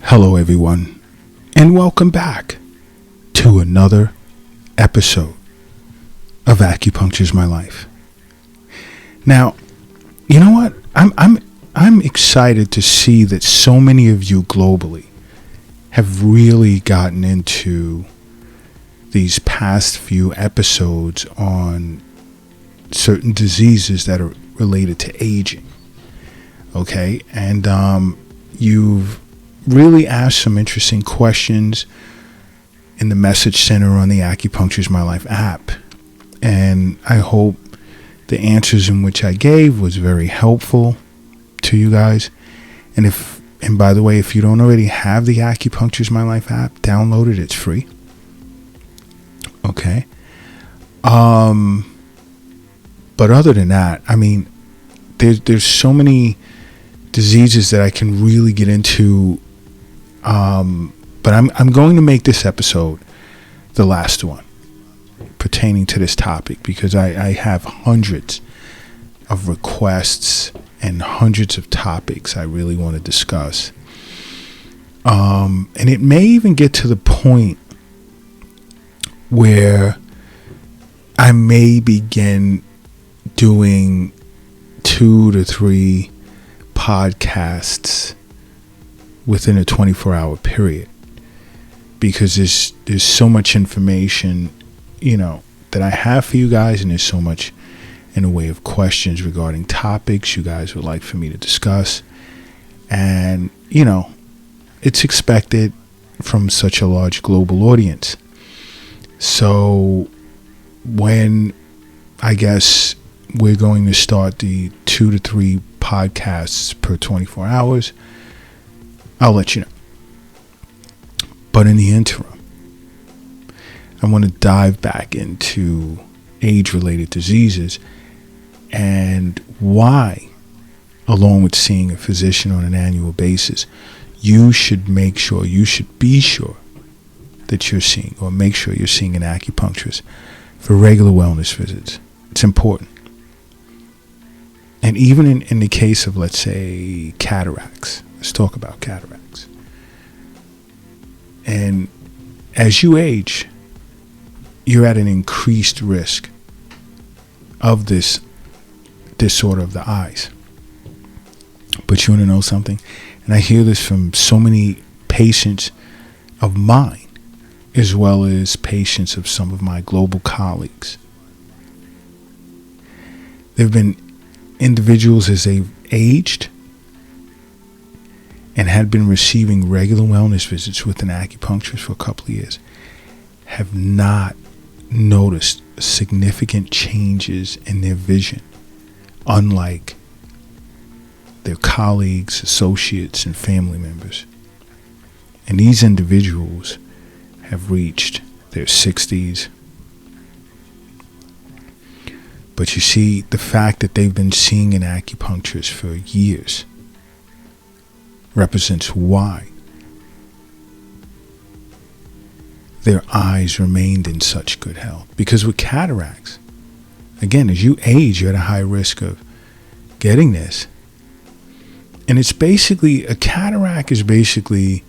Hello, everyone, and welcome back to another episode of Acupuncture's My Life. Now, you know what? I'm excited to see that so many of you globally have really gotten into these past few episodes on certain diseases that are related to aging. Okay, and you've really asked some interesting questions in the message center on the Acupuncture's My Life app. And I hope the answers in which I gave was very helpful to you guys. And by the way, if you don't already have the Acupuncture's My Life app, download it. It's free. Okay. But other than that, I mean, there's so many diseases that I can really get into. But I'm going to make this episode the last one pertaining to this topic, because I have hundreds of requests and hundreds of topics I really want to discuss. And it may even get to the point where I may begin doing 2 to 3 podcasts within a 24-hour period, because there's so much information, that I have for you guys, and there's so much in the way of questions regarding topics you guys would like for me to discuss. And, it's expected from such a large global audience. So when I guess we're going to start the 2 to 3 podcasts per 24 hours, I'll let you know. But in the interim, I want to dive back into age-related diseases and why, along with seeing a physician on an annual basis, you should be sure that you're seeing, or make sure you're seeing an acupuncturist for regular wellness visits. It's important. And even in the case of, let's say, cataracts. Let's talk about cataracts. And as you age, you're at an increased risk of this disorder of the eyes. But you want to know something? And I hear this from so many patients of mine, as well as patients of some of my global colleagues. There have been individuals, as they've aged and had been receiving regular wellness visits with an acupuncturist for a couple of years, have not noticed significant changes in their vision, unlike their colleagues, associates, and family members. And these individuals have reached their 60s. But you see, the fact that they've been seeing an acupuncturist for years represents why their eyes remained in such good health. Because with cataracts, again, as you age, you're at a high risk of getting this. And it's basically, a cataract is basically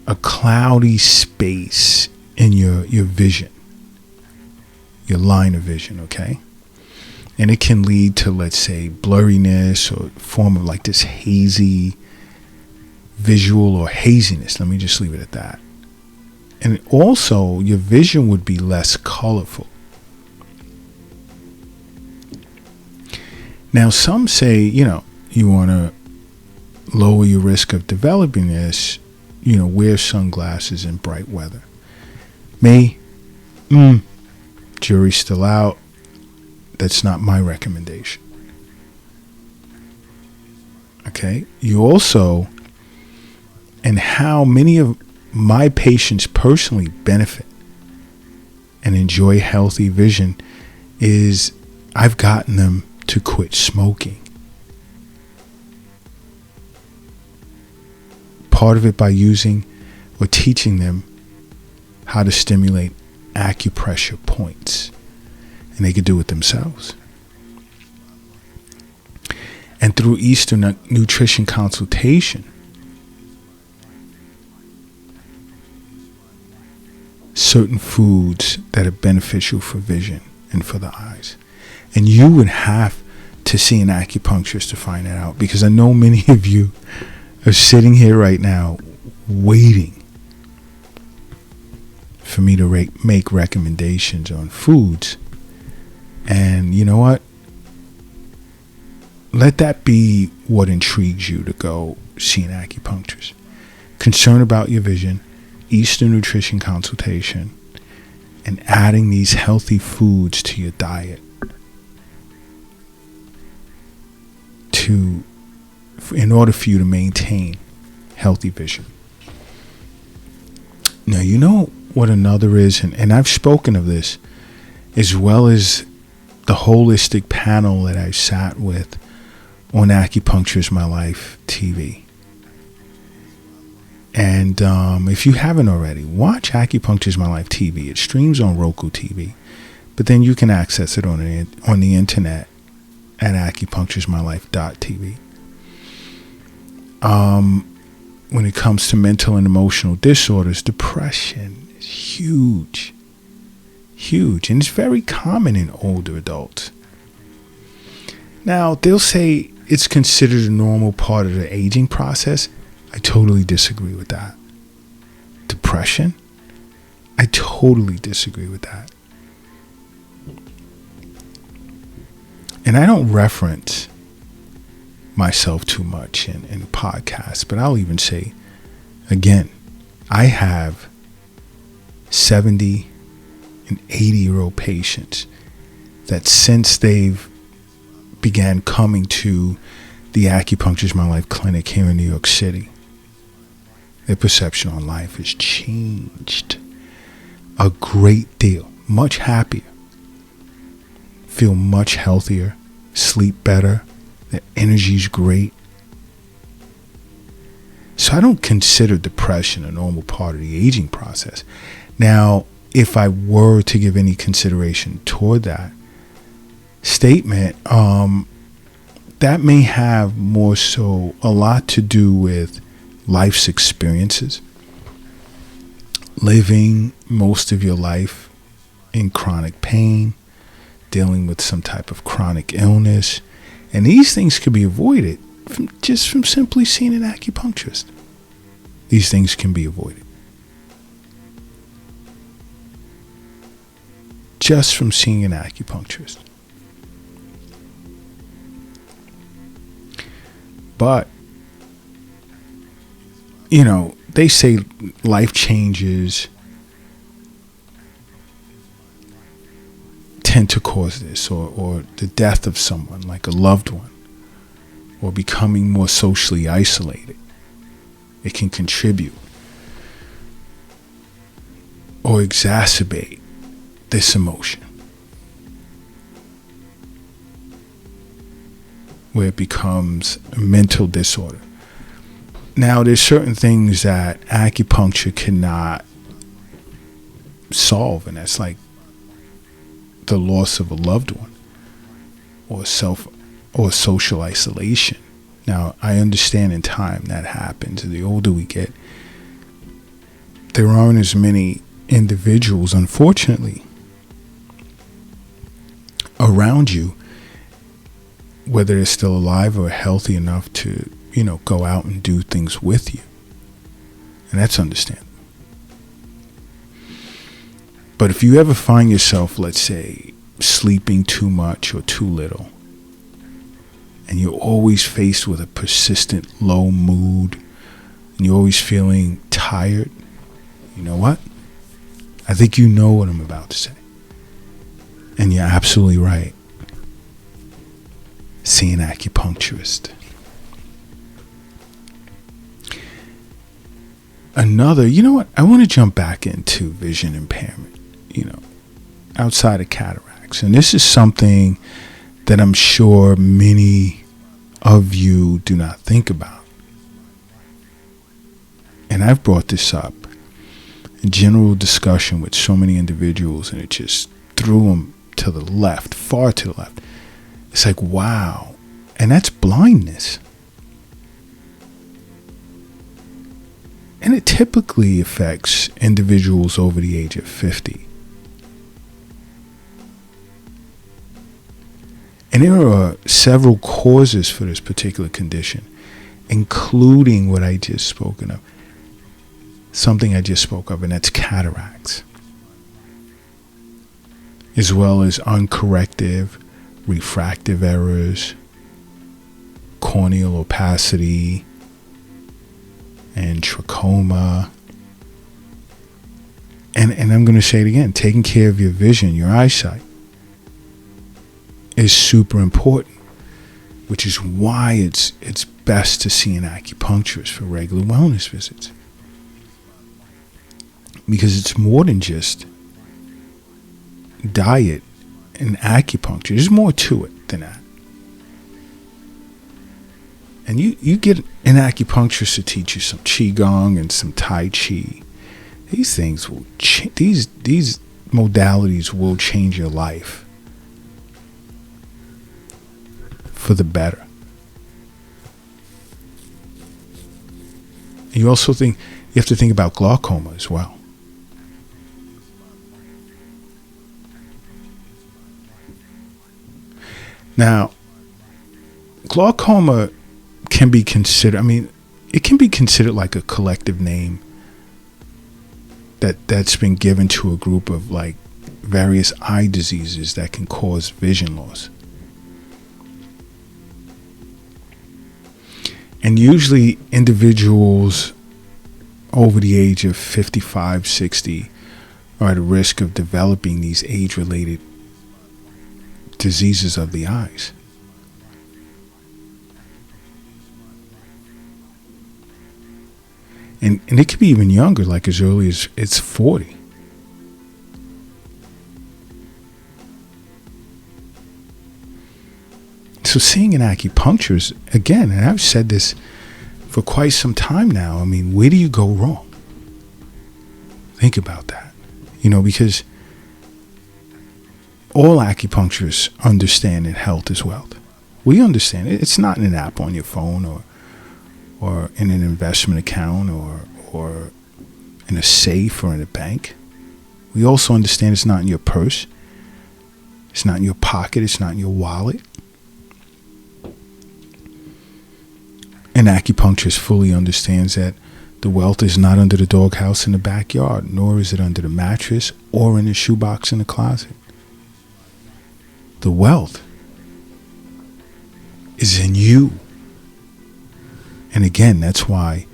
a cloudy space in your vision, your line of vision, okay? And it can lead to, let's say, blurriness, or form of like this hazy visual, or haziness. Let me just leave it at that. And also, your vision would be less colorful. Now, some say, you want to lower your risk of developing this, wear sunglasses in bright weather. Me, jury's still out. That's not my recommendation. Okay? You also, and how many of my patients personally benefit and enjoy healthy vision is I've gotten them to quit smoking. Part of it by using or teaching them how to stimulate acupressure points. And they could do it themselves. And through Eastern nutrition consultation, certain foods that are beneficial for vision and for the eyes. And you would have to see an acupuncturist to find that out, because I know many of you are sitting here right now waiting for me to make recommendations on foods. And you know what? Let that be what intrigues you to go see an acupuncturist. Concern about your vision, Eastern nutrition consultation, and adding these healthy foods to your diet in order for you to maintain healthy vision. Now, you know what another is, and I've spoken of this, as well as the holistic panel that I sat with on Acupuncture is My Life TV. And if you haven't already, watch Acupuncture is My Life TV. It streams on Roku TV, but then you can access it on the internet at acupuncturesmylife.tv. When it comes to mental and emotional disorders, depression is huge, and it's very common in older adults. Now, they'll say it's considered a normal part of the aging process. I totally disagree with that. Depression? I totally disagree with that. And I don't reference myself too much in podcasts, but I'll even say, again, I have 70 and 80-year-old patients that since they've began coming to the Acupuncture is My Life clinic here in New York City, their perception on life has changed a great deal, much happier, feel much healthier, sleep better, their energy's great. So I don't consider depression a normal part of the aging process. Now, if I were to give any consideration toward that statement, that may have more so a lot to do with life's experiences, living most of your life in chronic pain, dealing with some type of chronic illness. And these things could be avoided from simply seeing an acupuncturist. These things can be avoided just from seeing an acupuncturist. But, you know, they say life changes tend to cause this, or the death of someone, like a loved one, or becoming more socially isolated. It can contribute or exacerbate this emotion, where it becomes a mental disorder. Now, there's certain things that acupuncture cannot solve, and that's like the loss of a loved one, or social isolation. Now, I understand in time that happens. The older we get, there aren't as many individuals, unfortunately, around you, whether they're still alive or healthy enough to, go out and do things with you. And that's understandable. But if you ever find yourself, let's say, sleeping too much or too little, and you're always faced with a persistent low mood, and you're always feeling tired, you know what? I think you know what I'm about to say. And you're absolutely right. See an acupuncturist. Another, you know what? I want to jump back into vision impairment, outside of cataracts. And this is something that I'm sure many of you do not think about. And I've brought this up in general discussion with so many individuals, and it just threw them to the left, far to the left. It's like, wow. And that's blindness. And it typically affects individuals over the age of 50. And there are several causes for this particular condition, including what I just spoken of. Something I just spoke of, and that's cataracts. As well as uncorrected refractive errors, corneal opacity, and trachoma. And I'm going to say it again, taking care of your vision, your eyesight, is super important, which is why it's best to see an acupuncturist for regular wellness visits. Because it's more than just diet and acupuncture. There's more to it than that. And you get an acupuncturist to teach you some qigong and some tai chi. These things will these modalities will change your life for the better. You also you have to think about glaucoma as well. Now, glaucoma can be considered, it can be considered like a collective name that's been given to a group of like various eye diseases that can cause vision loss. And usually individuals over the age of 55, 60 are at risk of developing these age-related diseases of the eyes. And it could be even younger, like as early as it's 40. So seeing an acupuncturist, again, and I've said this for quite some time now, where do you go wrong? Think about that. Because all acupuncturists understand that health is wealth. We understand it. It's not in an app on your phone or in an investment account or in a safe or in a bank. We also understand it's not in your purse. It's not in your pocket. It's not in your wallet. An acupuncturist fully understands that the wealth is not under the doghouse in the backyard, nor is it under the mattress or in the shoebox in the closet. The wealth is in you. And again, that's why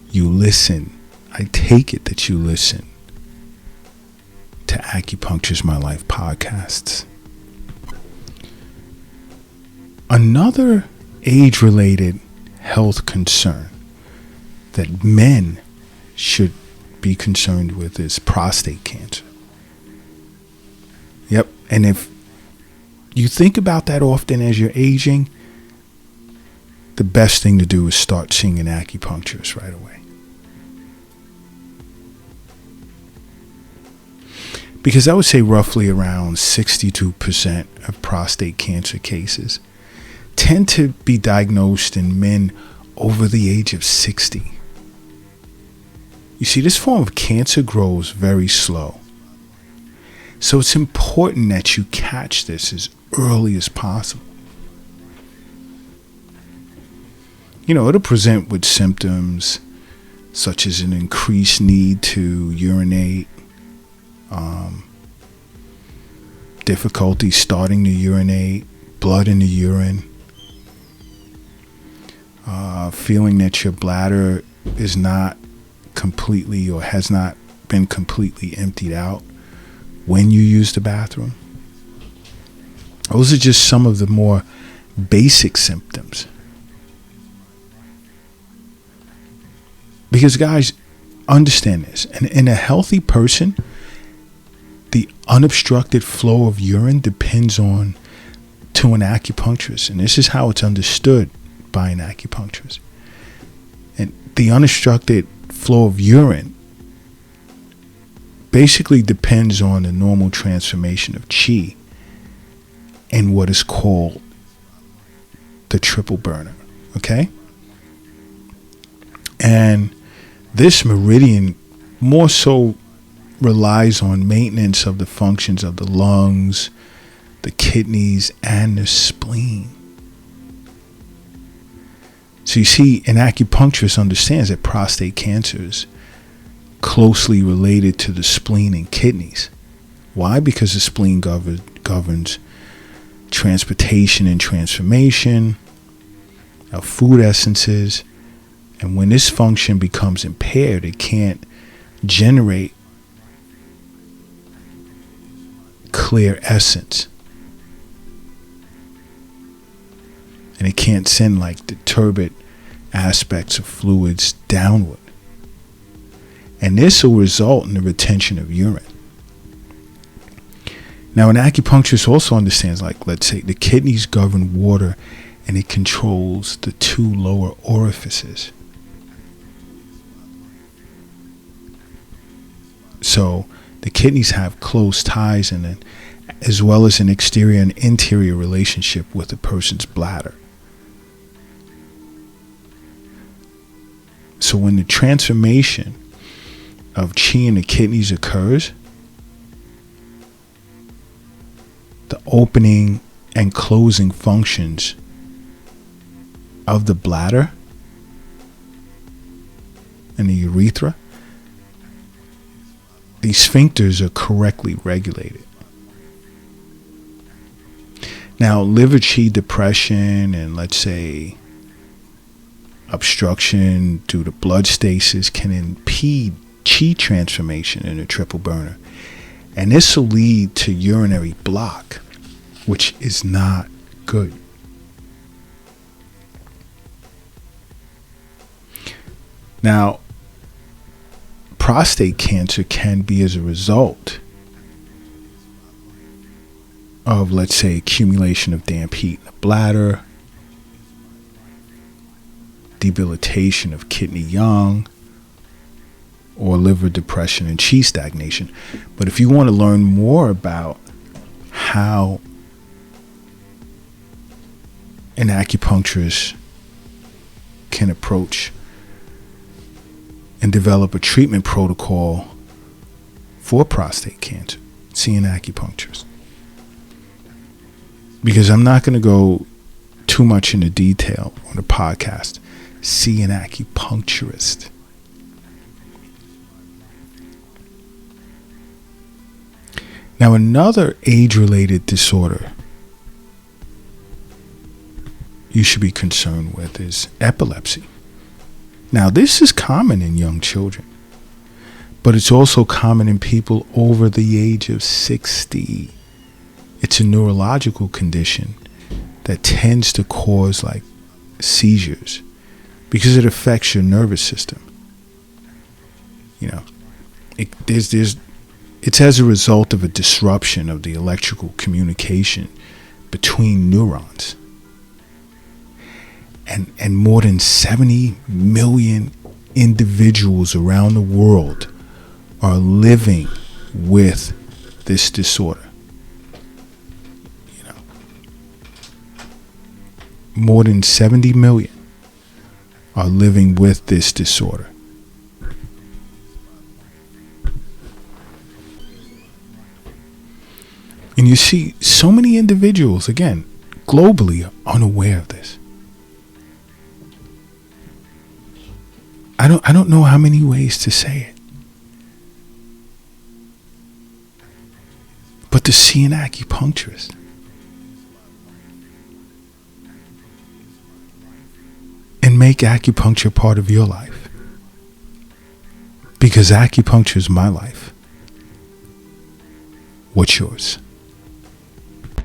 you listen. I take it that you listen to Acupuncture's My Life podcasts. Another age-related health concern that men should be concerned with is prostate cancer. Yep. And if you think about that often as you're aging, the best thing to do is start seeing an acupuncturist right away. Because I would say roughly around 62% of prostate cancer cases tend to be diagnosed in men over the age of 60. You see, this form of cancer grows very slow. So it's important that you catch this as early as possible. It'll present with symptoms such as an increased need to urinate, difficulty starting to urinate, blood in the urine, feeling that your bladder is not completely or has not been completely emptied out when you use the bathroom. Those are just some of the more basic symptoms. Because guys, understand this. In a healthy person, the unobstructed flow of urine depends on to an acupuncturist. And this is how it's understood by an acupuncturist. And the unobstructed flow of urine basically depends on the normal transformation of qi and what is called the triple burner. Okay? And this meridian more so relies on maintenance of the functions of the lungs, the kidneys, and the spleen. So you see, an acupuncturist understands that prostate cancer is closely related to the spleen and kidneys. Why? Because the spleen governs transportation and transformation of food essences. And when this function becomes impaired, it can't generate clear essence. And it can't send like the turbid aspects of fluids downward. And this will result in the retention of urine. Now, an acupuncturist also understands, like, let's say the kidneys govern water and it controls the two lower orifices. So the kidneys have close ties and as well as an exterior and interior relationship with a person's bladder. So when the transformation of chi in the kidneys occurs, the opening and closing functions of the bladder and the urethra, these sphincters are correctly regulated. Now, liver chi depression and, let's say, obstruction due to blood stasis can impede chi transformation in a triple burner. And this will lead to urinary block, which is not good. Now, prostate cancer can be as a result of, let's say, accumulation of damp heat in the bladder, debilitation of kidney yang, or liver depression and chi stagnation. But if you want to learn more about how an acupuncturist can approach and develop a treatment protocol for prostate cancer, see an acupuncturist. Because I'm not going to go too much into detail on the podcast. See an acupuncturist. Now, another age-related disorder you should be concerned with is epilepsy. Now, this is common in young children, but it's also common in people over the age of 60. It's a neurological condition that tends to cause like seizures because it affects your nervous system. You know, it's as a result of a disruption of the electrical communication between neurons. And more than 70 million individuals around the world are living with this disorder. You know, more than 70 million are living with this disorder. And you see so many individuals, again, globally, are unaware of this. I don't know how many ways to say it. But to see an acupuncturist. And make acupuncture part of your life. Because acupuncture is my life. What's yours?